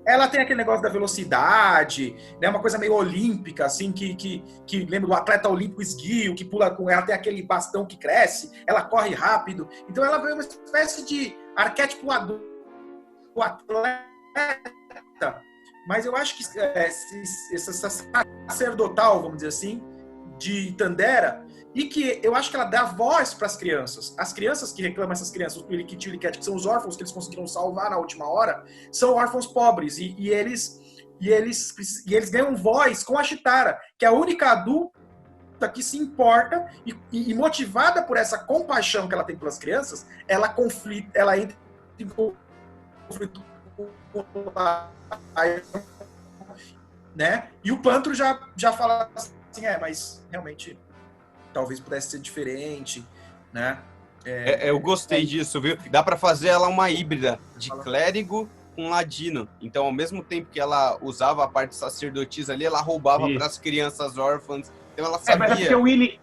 ela tem aquele negócio da velocidade, né? Uma coisa meio olímpica, assim, que lembra do atleta olímpico esguio, que pula com ela, tem aquele bastão que cresce, ela corre rápido. Então ela é uma espécie de arquétipo do atleta. Mas eu acho que essa sacerdotal, vamos dizer assim, de Thundera, e que eu acho que ela dá voz para as crianças. As crianças que reclamam, essas crianças, o Willy Kit e o Willy Cat, que são os órfãos que eles conseguiram salvar na última hora, são órfãos pobres. E eles ganham voz com a Chitara, que é a única adulta que se importa e motivada por essa compaixão que ela tem pelas crianças, ela entra em conflito com né? E o Pantro já fala assim, mas realmente talvez pudesse ser diferente, né? Eu gostei disso, viu? Dá pra fazer ela uma híbrida de clérigo com ladino. Então, ao mesmo tempo que ela usava a parte sacerdotisa ali, ela roubava para as crianças órfãs. Então, ela sabia. Mas é porque o Willy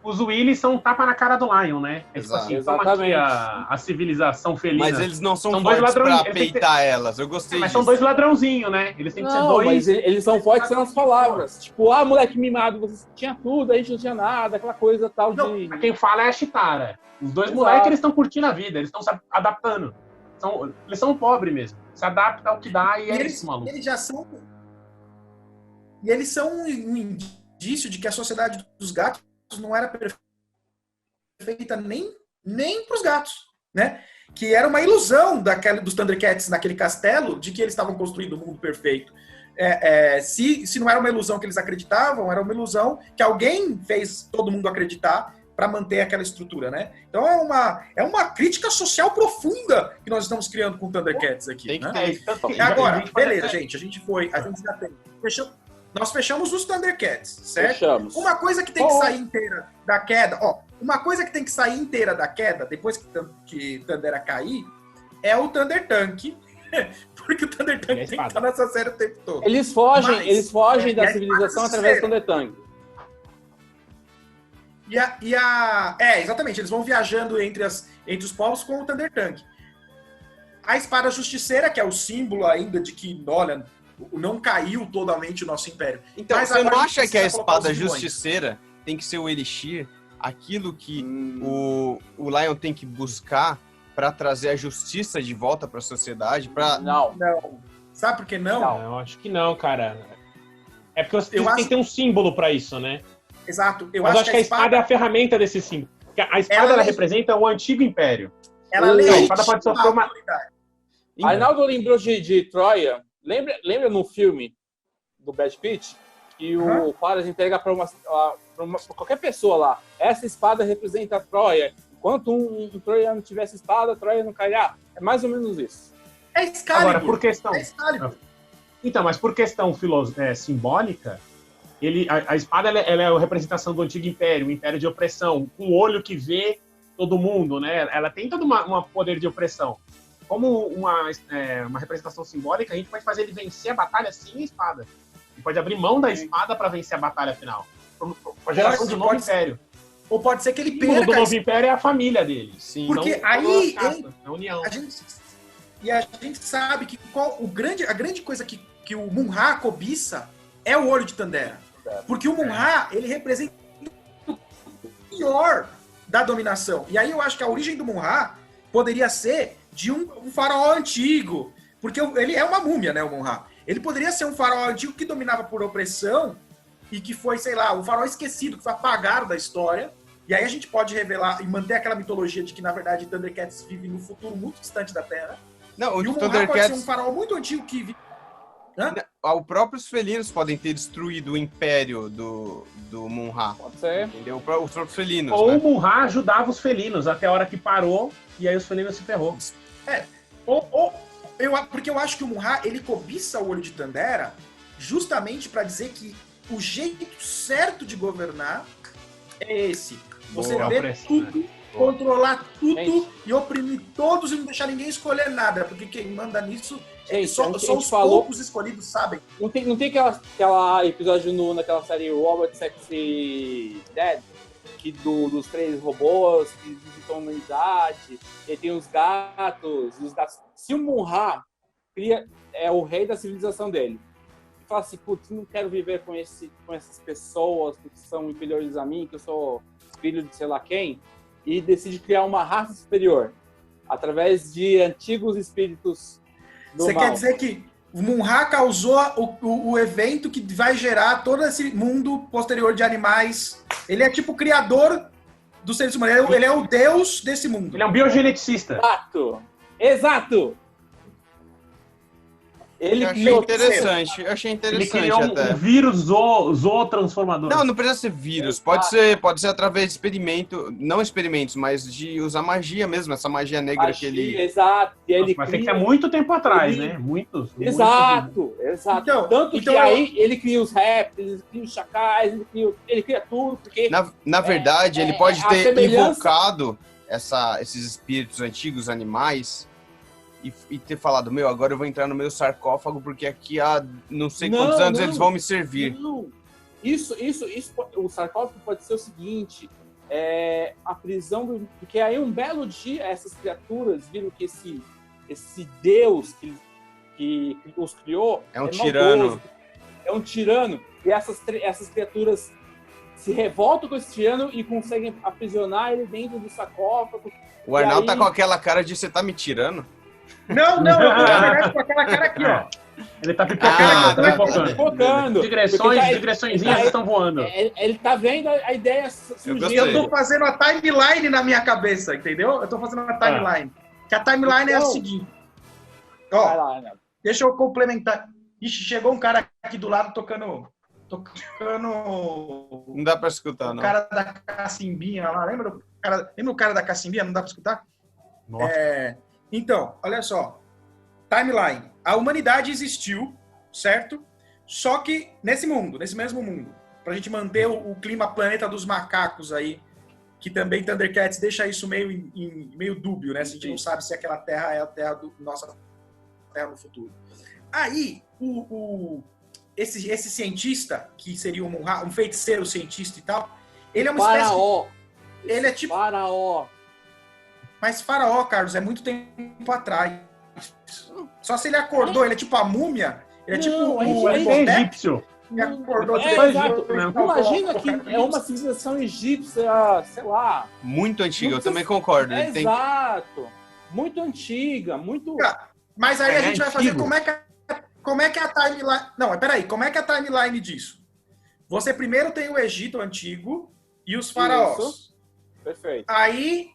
os Willis são um tapa na cara do Lion, né? É tipo assim, toma aqui a civilização felina. Mas eles não são dois fortes ladrões, pra peitar elas. Eu gostei mas disso. são dois ladrãozinhos, né? Eles têm que ser dois... mas eles são fortes nas palavras. Tipo, moleque mimado, você tinha tudo, a gente não tinha nada, aquela coisa tal de... Quem fala é a Chitara. Os dois moleques, eles estão curtindo a vida, eles estão se adaptando. Eles são pobres mesmo. Se adapta ao que dá e é isso, maluco. Eles já são... E eles são um indício de que a sociedade dos gatos não era perfeita nem para os gatos, né? Que era uma ilusão dos Thundercats naquele castelo de que eles estavam construindo um mundo perfeito. Se não era uma ilusão que eles acreditavam, era uma ilusão que alguém fez todo mundo acreditar para manter aquela estrutura, né? Então é uma crítica social profunda que nós estamos criando com o Thundercats aqui. Né? Agora, beleza, gente, a gente já tem. Nós fechamos os Thundercats, certo? Fechamos. Uma coisa que tem que sair inteira da queda, uma coisa que tem que sair inteira da queda, depois que Thundera cair, é o Thunder Tank. Porque o Thunder Tank tem que estar nessa série o tempo todo. Eles fogem da civilização através do Thunder Tank. Exatamente, eles vão viajando entre os povos com o Thunder Tank. A espada justiceira, que é o símbolo ainda de que, olha, não caiu totalmente o nosso império. Então, mas você não acha que a espada justiceira tem que ser o Elixir, aquilo que o Lion tem que buscar para trazer a justiça de volta para a sociedade? Não. Sabe por que não? Não, eu acho que não, cara. É porque você tem que ter um símbolo para isso, né? Exato. Mas eu acho que a espada é a ferramenta desse símbolo. A espada ela representa o antigo império. A espada pode sofrer uma... Arnaldo lembrou de Troia. Lembra no filme do Brad Pitt que o Faras entrega para qualquer pessoa lá. Essa espada representa a Troia. Enquanto um troiano tivesse espada, a Troia não cairá. É mais ou menos isso. É Excalibur. Agora, por questão... Então, mas por questão simbólica, a espada ela é a representação do antigo império, o império de opressão, com o olho que vê todo mundo, né? Ela tem todo um poder de opressão. Como uma representação simbólica, a gente pode fazer ele vencer a batalha sem a espada. E pode abrir mão da espada para vencer a batalha final. A geração do novo império. Ou pode ser que ele perca. O do novo império é a família dele. Sim. Porque então, aí a união. A gente sabe que a grande coisa que o Mun-Ra cobiça é o olho de Thundera. Porque o Mun-Ra, ele representa o pior da dominação. E aí eu acho que a origem do Mun-Ra poderia ser de um faraó antigo. Porque ele é uma múmia, né, o Mun-Ra. Ele poderia ser um faraó antigo que dominava por opressão e que foi, sei lá, um faraó esquecido, que foi apagado da história. E aí a gente pode revelar e manter aquela mitologia de que, na verdade, Thundercats vive no futuro muito distante da Terra. Não, e o Mun-Ra pode ser um faraó muito antigo que vive... Os próprios felinos podem ter destruído o império do Mun-Ra. Pode ser. Entendeu? Os próprios felinos. Ou o Mun-Ra ajudava os felinos até a hora que parou e aí os felinos se ferrou. Porque eu acho que o Mun-Ra, ele cobiça o olho de Thundera justamente para dizer que o jeito certo de governar é esse. Você ver tudo, controlar tudo e oprimir todos e não deixar ninguém escolher nada. Porque quem manda nisso... só os poucos escolhidos sabem. Não tem aquela episódio naquela série Robot Sexy Dead, dos 3 robôs que visitam a humanidade, e tem os gatos. Se o Mun-Ra é o rei da civilização dele, e fala assim, putz, não quero viver com essas pessoas que são inferiores a mim, que eu sou filho de sei lá quem, e decide criar uma raça superior, através de antigos espíritos. Você quer dizer que o Mun-Ra causou o evento que vai gerar todo esse mundo posterior de animais. Ele é tipo o criador dos seres humanos. Ele é o deus desse mundo. Ele é um biogeneticista. Exato! Eu achei interessante. Ele criou um vírus zootransformador. Não precisa ser vírus. Pode ser através de experimento, não experimentos, mas de usar magia mesmo, essa magia negra que ele... Exato. E ele mas tem que ser muito tempo atrás, né? Muitos. Exato. Tanto que aí ele cria os répteis, ele cria os chacais, ele cria tudo, porque... Na verdade, ele pode ter invocado esses espíritos antigos, animais... E ter falado, agora eu vou entrar no meu sarcófago porque aqui há não sei quantos anos eles vão me servir. Não. Isso, o sarcófago pode ser o seguinte, a prisão porque aí um belo dia essas criaturas viram que esse Deus que os criou é um tirano. Maldoso, é um tirano, e essas criaturas se revoltam com esse tirano e conseguem aprisionar ele dentro do sarcófago. O Arnaldo tá com aquela cara de você tá me tirando? Não, eu tô na verdade com aquela cara aqui, ó. Ele tá pipocando, pipocando. Digressõezinhas estão voando. Ele tá vendo a ideia surgindo. Eu tô fazendo a timeline na minha cabeça, entendeu? Eu tô fazendo uma timeline. Que a timeline é a seguinte. Ó, lá, né? deixa eu complementar. Ixi, chegou um cara aqui do lado tocando... Não dá pra escutar, não. O cara da cacimbinha lá, lembra o cara da cacimbinha? Não dá pra escutar? Nossa. Então, olha só. Timeline. A humanidade existiu, certo? Só que nesse mesmo mundo, pra gente manter o clima planeta dos macacos aí, que também Thundercats deixa isso meio dúbio, né? A gente não sabe se aquela terra é a terra nossa terra no futuro. Aí, esse cientista, que seria um feiticeiro cientista e tal, ele é uma Faraó. Ele é tipo... Faraó. Mas Faraó, Carlos, é muito tempo atrás. Só se ele acordou, ele é tipo a múmia, ele é tipo o egípcio. Ele acordou. Exato. Imagina que é uma civilização egípcia, sei lá. Muito antiga, eu também concordo. Exato. Muito antiga, muito... Mas aí a gente vai fazer como é que é a timeline... Não, peraí, como é que é a timeline disso? Você primeiro tem o Egito Antigo e os faraós. Isso. Perfeito. Aí,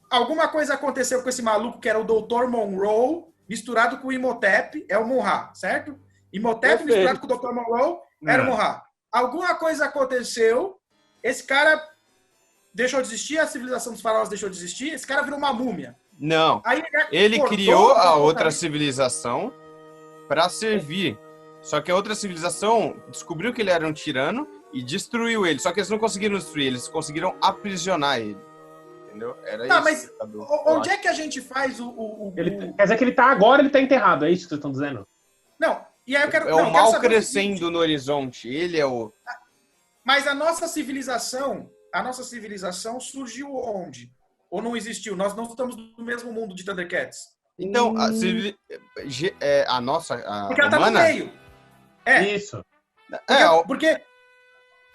alguma coisa aconteceu com esse maluco que era o Dr. Monroe, misturado com o Imhotep, é o Mun-Ra, certo? Imhotep misturado com o Dr. Monroe, era o Mun-Ra. Alguma coisa aconteceu, esse cara deixou de existir, a civilização dos faraós deixou de existir, esse cara virou uma múmia. Não, aí ele criou a outra civilização para servir. Só que a outra civilização descobriu que ele era um tirano e destruiu ele. Só que eles não conseguiram destruir, eles conseguiram aprisionar ele. Entendeu? Era isso. Mas onde é que a gente faz Quer dizer que ele tá enterrado, é isso que vocês estão dizendo? Não, e aí eu quero... o mal crescendo no horizonte, ele é o... Mas a nossa civilização surgiu onde? Ou não existiu? Nós não estamos no mesmo mundo de Thundercats. Então, a nossa... Porque ela tá no meio. Isso.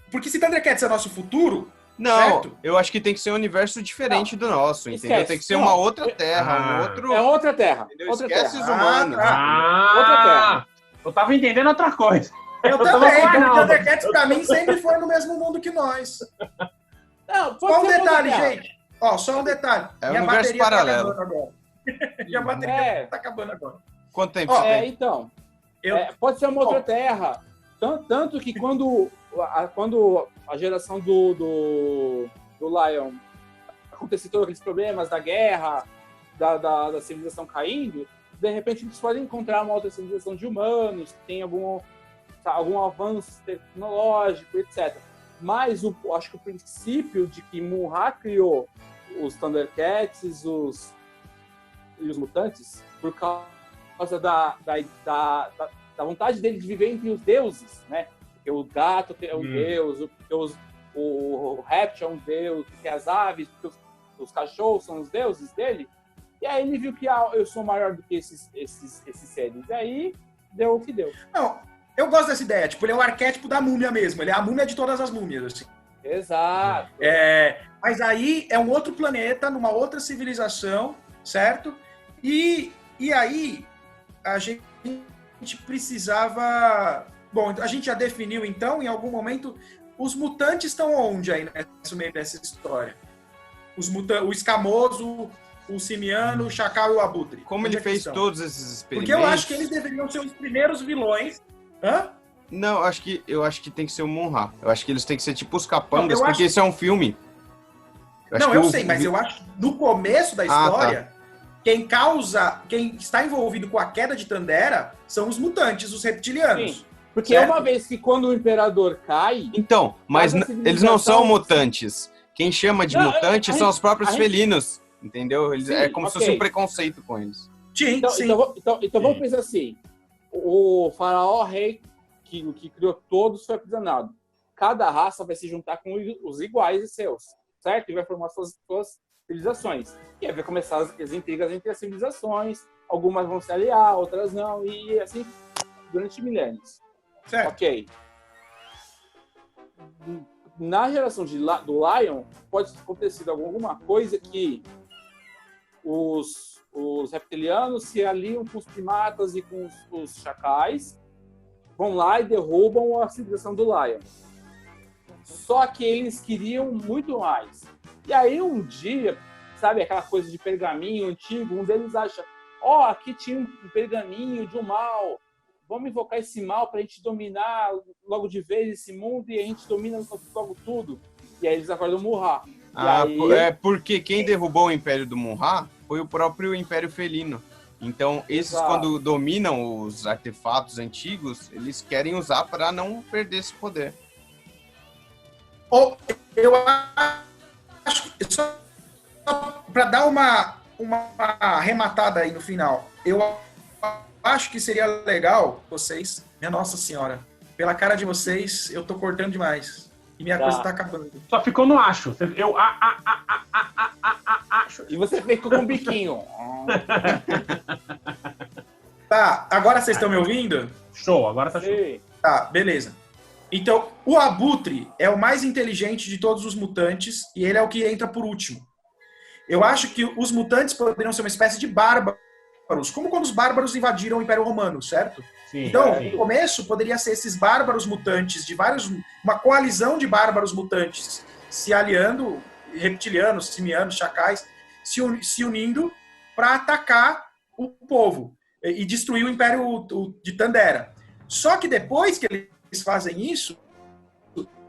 Porque se Thundercats é nosso futuro... Não, certo? Eu acho que tem que ser um universo diferente do nosso, entendeu? Esquece. Tem que ser uma outra terra, outro... É outra terra. Entendeu? Outra Esquece terra. os humanos. Outra terra. Eu tava entendendo outra coisa. Eu também, porque o Thundercats pra mim sempre foi no mesmo mundo que nós. Não, só um detalhe, gente. Ó, só um detalhe. É um universo paralelo. Tá acabando agora. Minha bateria tá acabando agora. Quanto tempo você tem? Então, pode ser uma outra terra. Tanto que quando a geração do Lion aconteceu todos aqueles problemas da guerra, da civilização caindo, de repente eles podem encontrar uma outra civilização de humanos, que tem algum avanço tecnológico, etc. Mas acho que o princípio de que Mun-Ra criou os Thundercats e os mutantes por causa da vontade dele de viver entre os deuses, né? Porque o gato é um deus, o réptil é um deus, porque as aves, porque os cachorros são os deuses dele. E aí ele viu que eu sou maior do que esses seres. E aí deu o que deu. Não, eu gosto dessa ideia. Tipo, ele é o arquétipo da múmia mesmo. Ele é a múmia de todas as múmias, assim. Exato. Mas aí é um outro planeta, numa outra civilização, certo? E aí a gente precisava... Bom, a gente já definiu, então, em algum momento, os mutantes estão onde aí no meio dessa história? O escamoso, o simiano, o chacal e o abutre. Como ele fez todos esses experimentos... Porque eu acho que eles deveriam ser os primeiros vilões. Hã? Não, eu acho que tem que ser o Mun-Ra. Eu acho que eles têm que ser tipo os capangas, porque isso é um filme. Eu sei, mas eu acho que no começo da história... Quem está envolvido com a queda de Thundera são os mutantes, os reptilianos. Sim, porque uma vez que quando o imperador cai... Então, mas eles não são mutantes. Quem chama de mutante são os próprios felinos, entendeu? É como se fosse um preconceito com eles. Então vamos pensar assim, o faraó rei que criou todos foi aprisionado. Cada raça vai se juntar com os iguais e seus. certo? E vai formar suas civilizações. E aí vai começar as intrigas entre as civilizações, algumas vão se aliar, outras não, e assim durante milênios. Certo. Ok. Na geração do Lion, pode ter acontecido alguma coisa que os reptilianos se aliam com os primatas e com os chacais, vão lá e derrubam a civilização do Lion. Só que eles queriam muito mais. E aí um dia, sabe aquela coisa de pergaminho antigo, um deles acha, aqui tinha um pergaminho de um mal, vamos invocar esse mal para a gente dominar logo de vez esse mundo e a gente domina logo tudo. E aí eles acordam Mun-Ra. Porque quem derrubou o Império do Mun-Ra foi o próprio Império Felino. Então, esses, quando dominam os artefatos antigos, eles querem usar para não perder esse poder. Eu acho que, só para dar uma arrematada aí no final, eu acho que seria legal vocês, minha Nossa Senhora, pela cara de vocês, eu tô cortando demais. E minha coisa tá acabando. Só ficou no acho. Eu acho. E você ficou com um biquinho. Tá, agora vocês estão me ouvindo? Show, agora tá show. Tá, beleza. Então, o Abutre é o mais inteligente de todos os mutantes e ele é o que entra por último. Eu acho que os mutantes poderiam ser uma espécie de bárbaros, como quando os bárbaros invadiram o Império Romano, certo? Sim, então, no começo, poderia ser esses bárbaros mutantes, uma coalizão de bárbaros mutantes se aliando, reptilianos, simianos, chacais, se unindo para atacar o povo e destruir o Império de Tandera. Só que depois que eles fazem isso,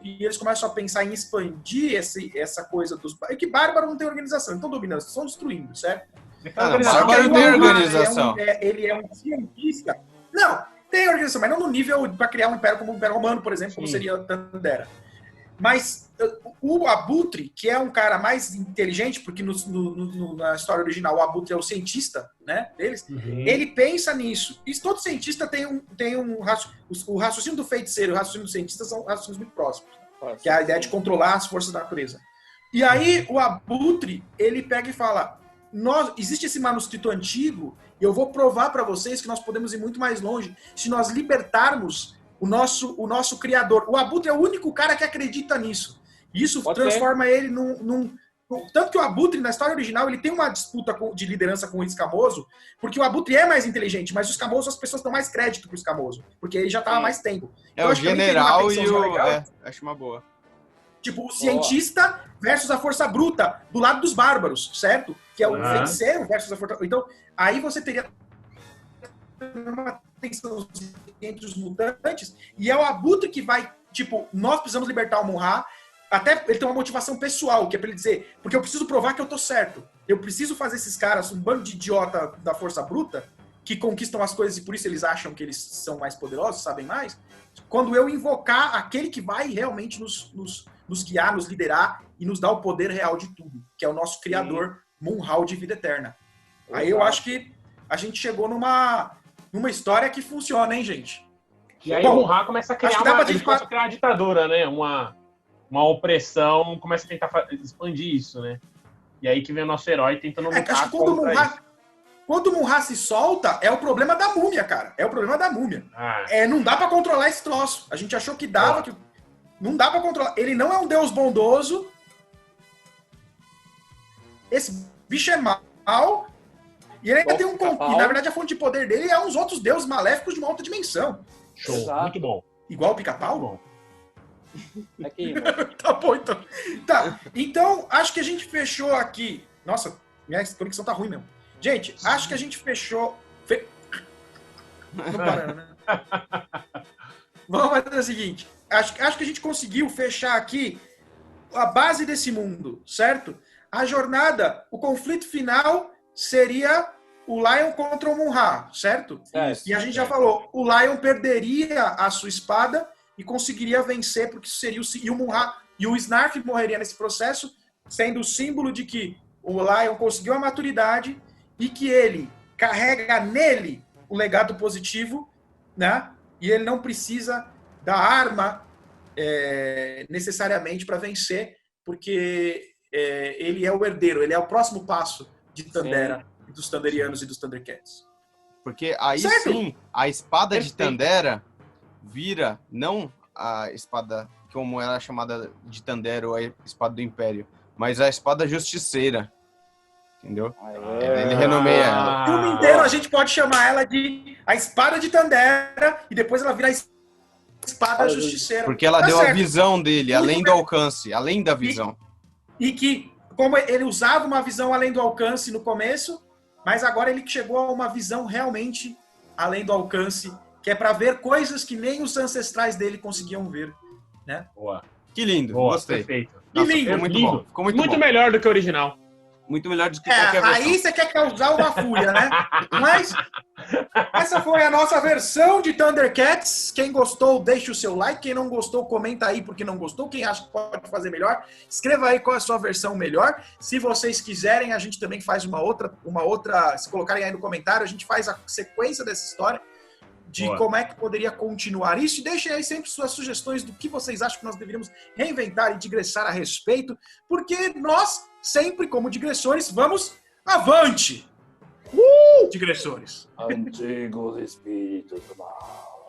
e eles começam a pensar em expandir essa coisa dos... É que bárbaro não tem organização, então dominando, estão destruindo, certo? Bárbaro tem organização. Ele é um cientista. Não, tem organização, mas não no nível para criar um império como o Império Romano, por exemplo, como seria Tandera. Mas o Abutre, que é um cara mais inteligente, porque na história original o Abutre é o cientista, né, deles, ele pensa nisso. E todo cientista tem o raciocínio do feiticeiro e o raciocínio do cientista são raciocínios muito próximos, que é a ideia de controlar as forças da natureza. E aí o Abutre, ele pega e fala, existe esse manuscrito antigo e eu vou provar para vocês que nós podemos ir muito mais longe se nós libertarmos o nosso criador. O Abutre é o único cara que acredita nisso. E isso transforma ele num... Tanto que o Abutre, na história original, ele tem uma disputa de liderança com o Escamoso, porque o Abutre é mais inteligente, mas o Escamoso, as pessoas dão mais crédito pro Escamoso, porque ele já estava há mais tempo. Então, o general e o... acho uma boa. Tipo, o cientista versus a força bruta, do lado dos bárbaros, certo? Que é o feiticeiro versus a força... Então, aí você teria uma tensão entre os mutantes, e é o Abutre que vai, tipo, nós precisamos libertar o Mun-Ra, até ele tem uma motivação pessoal, que é pra ele dizer, porque eu preciso provar que eu tô certo. Eu preciso fazer esses caras, um bando de idiota da força bruta, que conquistam as coisas e por isso eles acham que eles são mais poderosos, sabem mais, quando eu invocar aquele que vai realmente nos guiar, nos liderar e nos dar o poder real de tudo, que é o nosso criador, Mun-Ra de vida eterna. Aí eu acho que a gente chegou numa história que funciona, hein, gente? E aí o Mun-Ra começa a criar uma ditadura, né? Uma opressão, começa a tentar expandir isso, né? E aí que vem o nosso herói tentando lutar contra isso. Quando o Mun-Ra se solta, é o problema da múmia, cara. É o problema da múmia. Não dá pra controlar esse troço. A gente achou que dava, que não dá pra controlar. Ele não é um deus bondoso. Esse bicho é mau. E ele ainda tem e na verdade a fonte de poder dele é uns outros deuses maléficos de uma outra dimensão. Show, exato. Muito bom. Igual o Pica-Pau? Bom. Aqui, tá bom, então. Tá, então acho que a gente fechou aqui. Nossa, minha conexão tá ruim mesmo. Gente, acho que a gente fechou... Tô parando, né? Vamos fazer o seguinte. Acho que a gente conseguiu fechar aqui a base desse mundo, certo? A jornada, o conflito final seria o Lion contra o Mun-Ra, certo? E a gente já falou, o Lion perderia a sua espada e conseguiria vencer, porque isso seria e o Mun-Ra e o Snarf morreria nesse processo, sendo o símbolo de que o Lion conseguiu a maturidade e que ele carrega nele o legado positivo, né? E ele não precisa da arma necessariamente para vencer, porque ele é o herdeiro, ele é o próximo passo de Tandera, dos Tanderianos e dos Thundercats. Porque aí sim, a espada de Tandera vira não a espada como era chamada de Tandera, ou a espada do Império, mas a espada justiceira. Entendeu? Ele renomeia ela. O filme inteiro a gente pode chamar ela de a espada de Tandera e depois ela vira a espada justiceira. Porque ela deu a visão dele, além do alcance, além da visão. E que, como ele usava uma visão além do alcance no começo, mas agora ele chegou a uma visão realmente além do alcance, que é para ver coisas que nem os ancestrais dele conseguiam ver, né? Boa. Que lindo, Boa, gostei. Perfeito. Nossa, Que lindo. ficou muito Lindo. bom. Ficou muito Muito bom. melhor do que o original. Muito melhor do que qualquer versão. Aí você quer causar uma fúria, né? Mas essa foi a nossa versão de Thundercats. Quem gostou, deixa o seu like. Quem não gostou, comenta aí porque não gostou. Quem acha que pode fazer melhor, escreva aí qual é a sua versão melhor. Se vocês quiserem, a gente também faz uma outra. Se colocarem aí no comentário, a gente faz a sequência dessa história de como é que poderia continuar isso. E deixem aí sempre suas sugestões do que vocês acham que nós deveríamos reinventar e digressar a respeito, porque nós, sempre como digressores, vamos avante! Digressores! Antigos espíritos do mal.